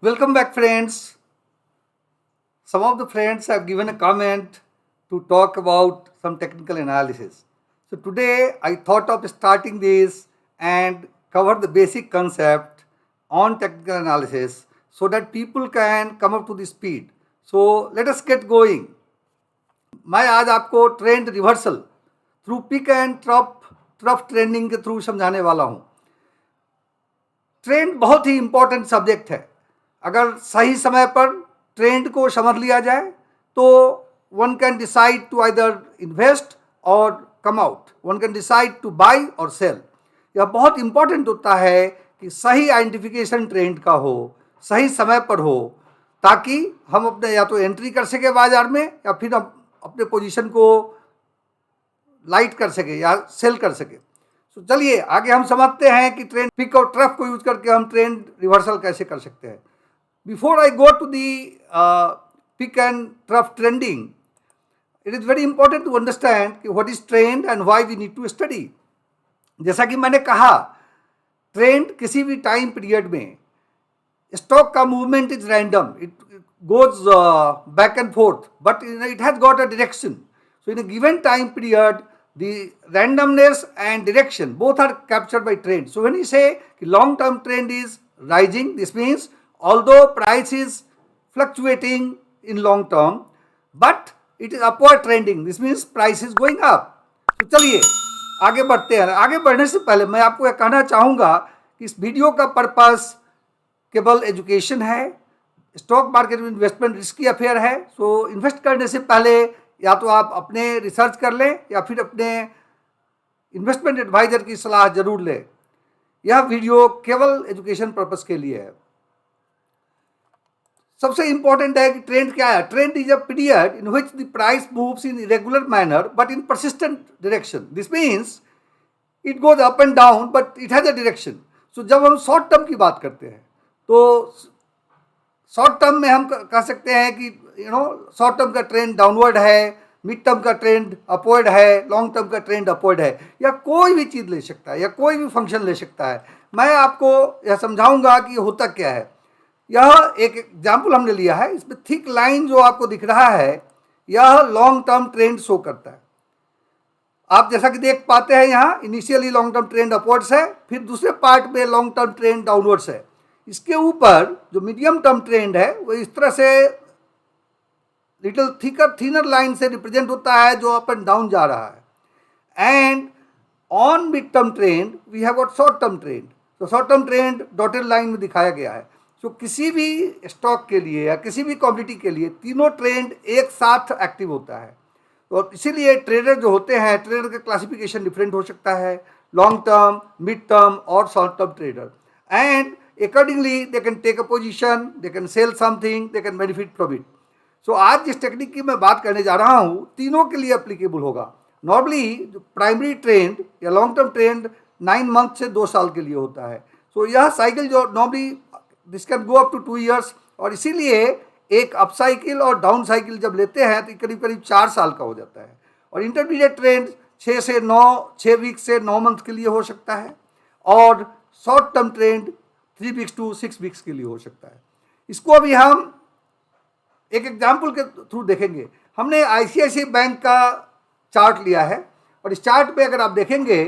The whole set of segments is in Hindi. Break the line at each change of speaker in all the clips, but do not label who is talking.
Welcome back, friends. Some of the friends have given a comment to talk about some technical analysis. So today I thought of starting this and cover the basic concept on technical analysis so that people can come up to the speed. So let us get going. मैं आज आपको trend reversal through peak and trough trending के थ्रू समझाने वाला हूँ। ट्रेंड बहुत ही इंपॉर्टेंट सब्जेक्ट है। अगर सही समय पर ट्रेंड को समझ लिया जाए तो one can decide to either invest और come out, one can decide to buy और सेल। यह बहुत इंपॉर्टेंट होता है कि सही आइडेंटिफिकेशन ट्रेंड का हो, सही समय पर हो, ताकि हम अपने या तो एंट्री कर सके बाजार में या फिर हम अपने पोजीशन को लाइट कर सके या सेल कर सके। तो चलिए आगे हम समझते हैं कि ट्रेंड पिक और ट्रफ को यूज करके हम ट्रेंड रिवर्सल कैसे कर सकते हैं। Before I go to the peak and trough trending, it is very important to understand कि what is trend and why we need to study. जैसा कि मैंने कहा, ट्रेंड किसी भी टाइम पीरियड में स्टॉक का movement is random, it goes back and forth, but it has got a direction. So in a given time period, the randomness and direction both are captured by trend. So when you say long term trend is rising, this means although price is fluctuating in long term, but it is upward trending, this means price is going up. तो चलिए आगे बढ़ते हैं। आगे बढ़ने से पहले मैं आपको यह कहना चाहूँगा कि इस वीडियो का पर्पस केवल एजुकेशन है। स्टॉक मार्केट में इन्वेस्टमेंट रिस्की अफेयर है। सो इन्वेस्ट करने से पहले या तो आप अपने रिसर्च कर लें या फिर अपने इन्वेस्टमेंट एडवाइजर की सलाह जरूर लें। यह वीडियो केवल एजुकेशन पर्पस के लिए है। सबसे इंपॉर्टेंट है कि ट्रेंड क्या है। Trend is a period in which the price moves in irregular manner but in persistent direction. This means it goes up and down but it has a direction. So जब हम शॉर्ट टर्म की बात करते हैं तो शॉर्ट टर्म में हम कह सकते हैं कि शॉर्ट टर्म का ट्रेंड डाउनवर्ड है, मिड टर्म का ट्रेंड अपवर्ड है, लॉन्ग टर्म का ट्रेंड अपवर्ड है, या कोई भी चीज़ ले सकता है या कोई भी फंक्शन ले सकता है। मैं आपको यह समझाऊंगा कि होता क्या है। यह एक एग्जाम्पल हमने लिया है। इसमें थिक लाइन जो आपको दिख रहा है यह लॉन्ग टर्म ट्रेंड शो करता है। आप जैसा कि देख पाते हैं यहाँ initially long term trend upwards है, फिर दूसरे पार्ट में लॉन्ग टर्म ट्रेंड डाउनवर्ड्स है। इसके ऊपर जो मीडियम टर्म ट्रेंड है वो इस तरह से लिटिल थिनर लाइन से रिप्रेजेंट होता है जो अप एंड डाउन जा रहा है। And on mid term trend we have got short term trend. तो short term trend dotted line में दिखाया गया है। तो किसी भी स्टॉक के लिए या किसी भी कमोडिटी के लिए तीनों ट्रेंड एक साथ एक्टिव होता है। तो इसीलिए ट्रेडर जो होते हैं, ट्रेडर का क्लासिफिकेशन डिफरेंट हो सकता है, लॉन्ग टर्म, मिड टर्म और short term trader. And accordingly they can take a position, they can sell something, they can benefit from it. So आज जिस टेक्निक की मैं बात करने जा रहा हूँ तीनों के लिए एप्लीकेबल होगा। नॉर्मली जो प्राइमरी ट्रेंड या लॉन्ग टर्म ट्रेंड 9 मंथ से 2 साल के लिए होता है। सो यह साइकिल जो normally this can go up to 2 years, और इसीलिए एक अप साइकिल और डाउन साइकिल जब लेते हैं तो करीब करीब 4 साल का हो जाता है। और इंटरमीडिएट ट्रेंड 6 वीक से 9 मंथ के लिए हो सकता है, और short term trend 3 weeks to 6 weeks के लिए हो सकता है। इसको अभी हम एक एग्जाम्पल के थ्रू देखेंगे। हमने आईसीआईसीआई बैंक का चार्ट लिया है, और इस चार्ट पे अगर आप देखेंगे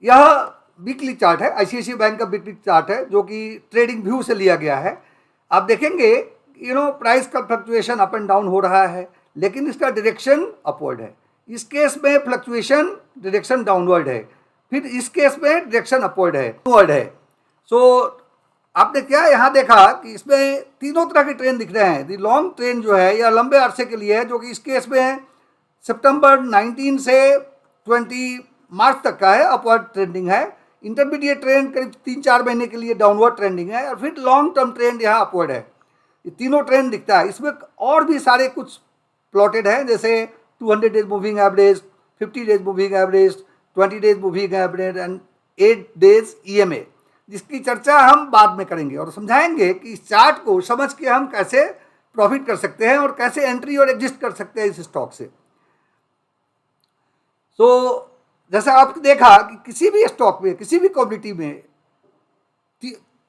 यह वीकली चार्ट है, आईसीआईसीआई बैंक का वीकली चार्ट है जो कि ट्रेडिंग व्यू से लिया गया है। आप देखेंगे प्राइस का फ्लक्चुएशन अप एंड डाउन हो रहा है, लेकिन इसका डायरेक्शन अपवर्ड है। इस केस में फ्लक्चुएशन डायरेक्शन डाउनवर्ड है, फिर इस केस में डायरेक्शन अपवर्ड है। सो आपने क्या यहाँ देखा कि इसमें तीनों तरह के ट्रेंड दिख रहे हैं। दी लॉन्ग ट्रेंड जो है यह लंबे अरसे के लिए है, जो कि इस केस में सितंबर 19 से 20 मार्च तक का है, अपवर्ड ट्रेंडिंग है। इंटरमीडिएट ट्रेंड करीब 3-4 महीने के लिए डाउनवर्ड ट्रेंडिंग है, और फिर लॉन्ग टर्म ट्रेंड यहाँ अपवर्ड है। ये तीनों ट्रेंड दिखता है। इसमें और भी सारे कुछ प्लॉटेड हैं, जैसे 200 days moving average, 50 days moving average, 20 days moving average and 8 days EMA, जिसकी चर्चा हम बाद में करेंगे और समझाएंगे कि इस चार्ट को समझ के हम कैसे प्रॉफिट कर सकते हैं और कैसे एंट्री और एग्जिट कर सकते हैं इस स्टॉक से। तो जैसा आपने देखा कि किसी भी स्टॉक में, किसी भी कमोडिटी में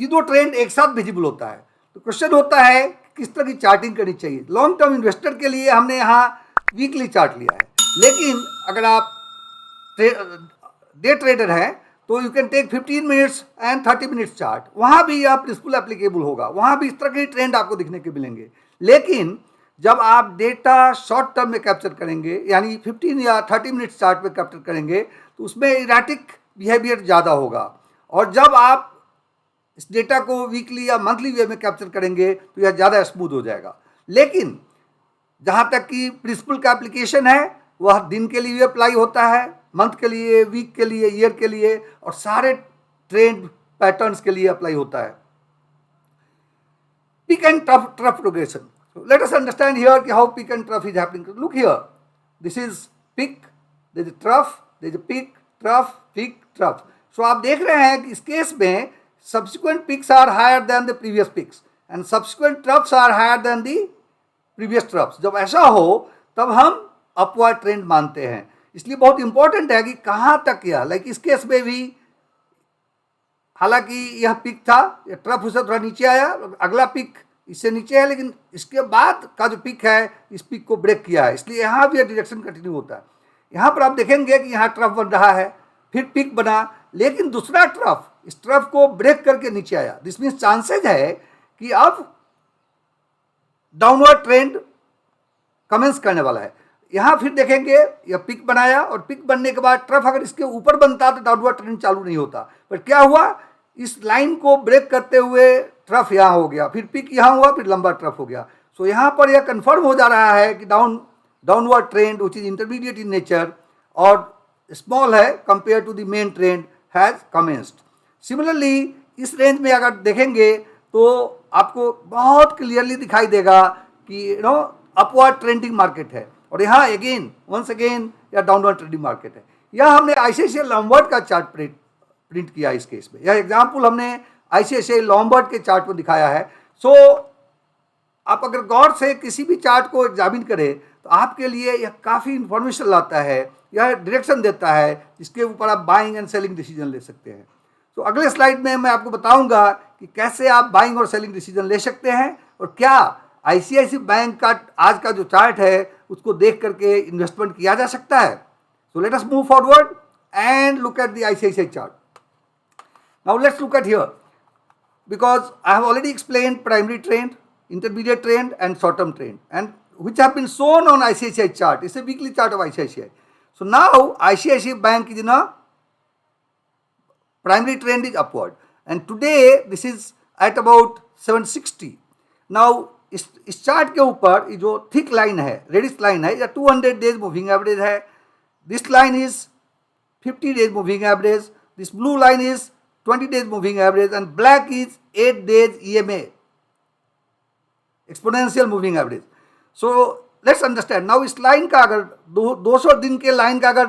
तीनों ट्रेंड एक साथ विजिबल होता है। तो क्वेश्चन होता है किस तरह की चार्टिंग करनी चाहिए। लॉन्ग टर्म इन्वेस्टर के लिए हमने यहाँ वीकली चार्ट लिया है, लेकिन अगर आप डे ट्रेडर हैं तो you can take 15 minutes and 30 minutes chart, वहाँ भी यह प्रिंसिपल एप्लीकेबल होगा, वहाँ भी इस तरह के ट्रेंड आपको दिखने के मिलेंगे। लेकिन जब आप डेटा शॉर्ट टर्म में कैप्चर करेंगे, यानी 15 या 30 मिनट्स चार्ट में कैप्चर करेंगे, तो उसमें इराटिक बिहेवियर ज़्यादा होगा। और जब आप इस डेटा को वीकली या मंथली वे में कैप्चर करेंगे तो यह ज़्यादा स्मूथ हो जाएगा। लेकिन जहाँ तक कि प्रिंसिपल का एप्लीकेशन है वह दिन के लिए भी अप्लाई होता है, मंथ के लिए, वीक के लिए, ईयर के लिए, और सारे ट्रेंड पैटर्न्स के लिए अप्लाई होता है। Peak and trough progression. So let us understand here how peak and trough is happening. Look here, this is peak, there is a trough, there is a peak, trough, peak, trough. So आप देख रहे हैं कि इस केस में subsequent peaks are higher than the previous peaks and subsequent troughs are higher than the previous troughs. जब ऐसा हो तब हम अपवर्ड ट्रेंड मानते हैं। इसलिए बहुत इंपॉर्टेंट है कि कहाँ तक यह, लाइक इस केस में भी हालांकि यह पिक था, यह ट्रफ उससे थोड़ा नीचे आया, अगला पिक इससे नीचे है, लेकिन इसके बाद का जो पिक है इस पिक को ब्रेक किया है, इसलिए यहाँ भी डायरेक्शन कंटिन्यू होता है। यहाँ पर आप देखेंगे कि यहाँ ट्रफ बन रहा है, फिर पिक बना, लेकिन दूसरा ट्रफ इस ट्रफ को ब्रेक करके नीचे आया। दिस मीन्स चांसेज है कि अब डाउनवर्ड ट्रेंड कमेंस करने वाला है। यहाँ फिर देखेंगे यह पिक बनाया और पिक बनने के बाद ट्रफ अगर इसके ऊपर बनता तो डाउनवर्ड ट्रेंड चालू नहीं होता, पर क्या हुआ, इस लाइन को ब्रेक करते हुए ट्रफ यहाँ हो गया, फिर पिक यहाँ हुआ, फिर लंबा ट्रफ हो गया। सो यहाँ पर यह कंफर्म हो जा रहा है कि downward trend which is intermediate in nature और स्मॉल है compare to the main trend has commenced. Similarly इस रेंज में अगर देखेंगे तो आपको बहुत क्लियरली दिखाई देगा कि अपवर्ड ट्रेंडिंग मार्केट है, और यहाँ अगेन वंस अगेन या डाउनवर्ड ट्रेंडिंग मार्केट है। यह हमने आईसीआईसीआई लॉम्बार्ड का चार्ट प्रिंट किया इस केस में। यह एग्जाम्पल हमने आईसीआईसीआई लॉम्बार्ड के चार्ट में दिखाया है। सो आप अगर गौर से किसी भी चार्ट को एग्जामिन करें तो आपके लिए यह काफ़ी इंफॉर्मेशन लाता है, यह डायरेक्शन देता है जिसके ऊपर आप बाइंग एंड सेलिंग डिसीजन ले सकते हैं। तो अगले स्लाइड में मैं आपको बताऊंगा कि कैसे आप बाइंग और सेलिंग डिसीजन ले सकते हैं, और क्या आईसीआईसीआई बैंक का आज का जो चार्ट है उसको देख करके इन्वेस्टमेंट किया जा सकता है। So let us move forward and look at the ICICI chart. Now let's look at here, because I have already explained primary trend, intermediate trend and short term trend, and which have been shown on ICICI chart. It's a weekly chart of ICICI. So now ICICI Bank is in a primary trend is upward, and today this is at about 760. Now इस चार्ट के ऊपर ये जो थिक लाइन है, रेडिश लाइन है, या 200 डेज मूविंग एवरेज है। This line is 50 days moving average, this blue line is 20 days moving average, and black is 8 days EMA, exponential moving average. So let's understand now इस लाइन का अगर 200 दिन के लाइन का अगर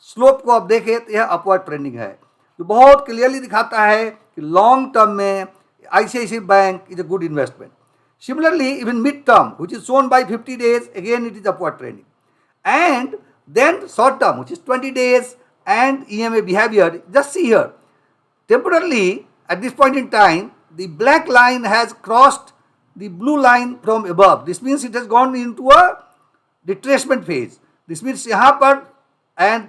स्लोप को आप देखें तो यह अपवर्ड ट्रेंडिंग है, जो बहुत क्लियरली दिखाता है कि लॉन्ग टर्म में ICICI bank is a good investment. Similarly, even mid-term, which is shown by 50 days, again it is upward trending. And then short-term, which is 20 days, and EMA behavior, just see here. Temporarily, at this point in time, the black line has crossed the blue line from above. This means it has gone into a retracement phase. This means यहाँ पर and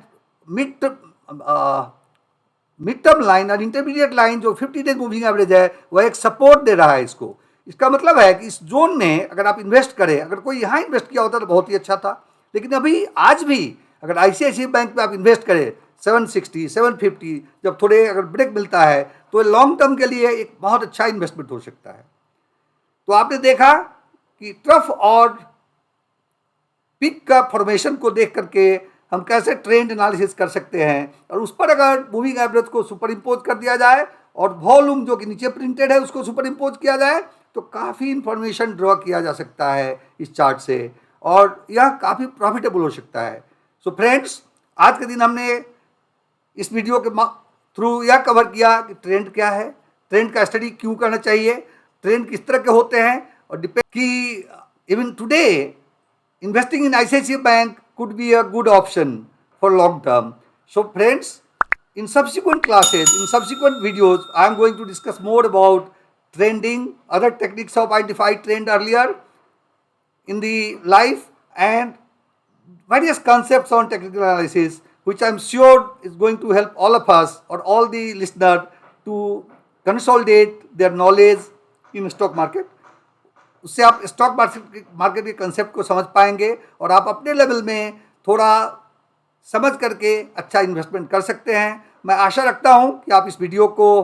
mid-term line और intermediate line जो 50 days moving average है वह एक support दे रहा है इसको। इसका मतलब है कि इस जोन में अगर आप इन्वेस्ट करें, अगर कोई यहाँ इन्वेस्ट किया होता तो बहुत ही अच्छा था, लेकिन अभी आज भी अगर आईसीआईसीआई बैंक में आप इन्वेस्ट करें 760, 750, जब थोड़े अगर ब्रेक मिलता है तो लॉन्ग टर्म के लिए एक बहुत अच्छा इन्वेस्टमेंट हो सकता है। तो आपने देखा कि ट्रफ और पिक का फॉर्मेशन को देख करके हम कैसे ट्रेंड एनालिसिस कर सकते हैं, और उस पर अगर मूविंग एवरेज को सुपर इम्पोज कर दिया जाए और वॉल्यूम जो कि नीचे प्रिंटेड है उसको सुपर इम्पोज किया जाए तो काफ़ी इंफॉर्मेशन ड्रॉ किया जा सकता है इस चार्ट से, और यह काफ़ी प्रॉफिटेबल हो सकता है। सो फ्रेंड्स, आज के दिन हमने इस वीडियो के थ्रू यह कवर किया कि ट्रेंड क्या है, ट्रेंड का स्टडी क्यों करना चाहिए, ट्रेंड किस तरह के होते हैं, और डिपेंड कि even today investing in ICICI bank could be a good option for long term. So friends, In subsequent classes, in subsequent videos, I am going to discuss more about trending, other techniques of identified trend earlier in the life, and various concepts on technical analysis, which I'm sure is going to help all of us or all the listener to consolidate their knowledge in stock market. उससे आप स्टॉक मार्केट के कंसेप्ट को समझ पाएंगे और आप अपने लेवल में थोड़ा समझ करके अच्छा इन्वेस्टमेंट कर सकते हैं. मैं आशा रखता हूं कि आप इस वीडियो को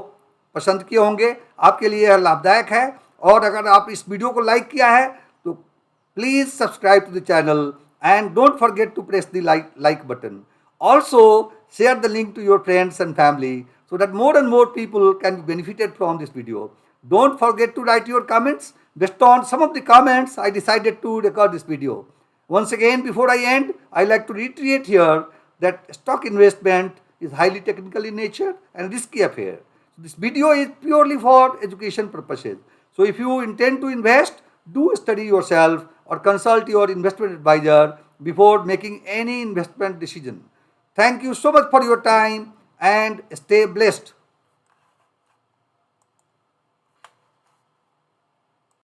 पसंद किए होंगे, आपके लिए यह लाभदायक है. और अगर आप इस वीडियो को लाइक किया है तो please subscribe to the channel and don't forget to press the like button. Also share the link to your friends and family so that more and more people can be benefited from this video. Don't forget to write your comments. Based on some of the comments, I decided to record this video. Once again, before I end, I like to reiterate here that stock investment is highly technical in nature and risky affair. So this video is purely for education purposes. So if you intend to invest, do study yourself or consult your investment advisor before making any investment decision. Thank you so much for your time and stay blessed.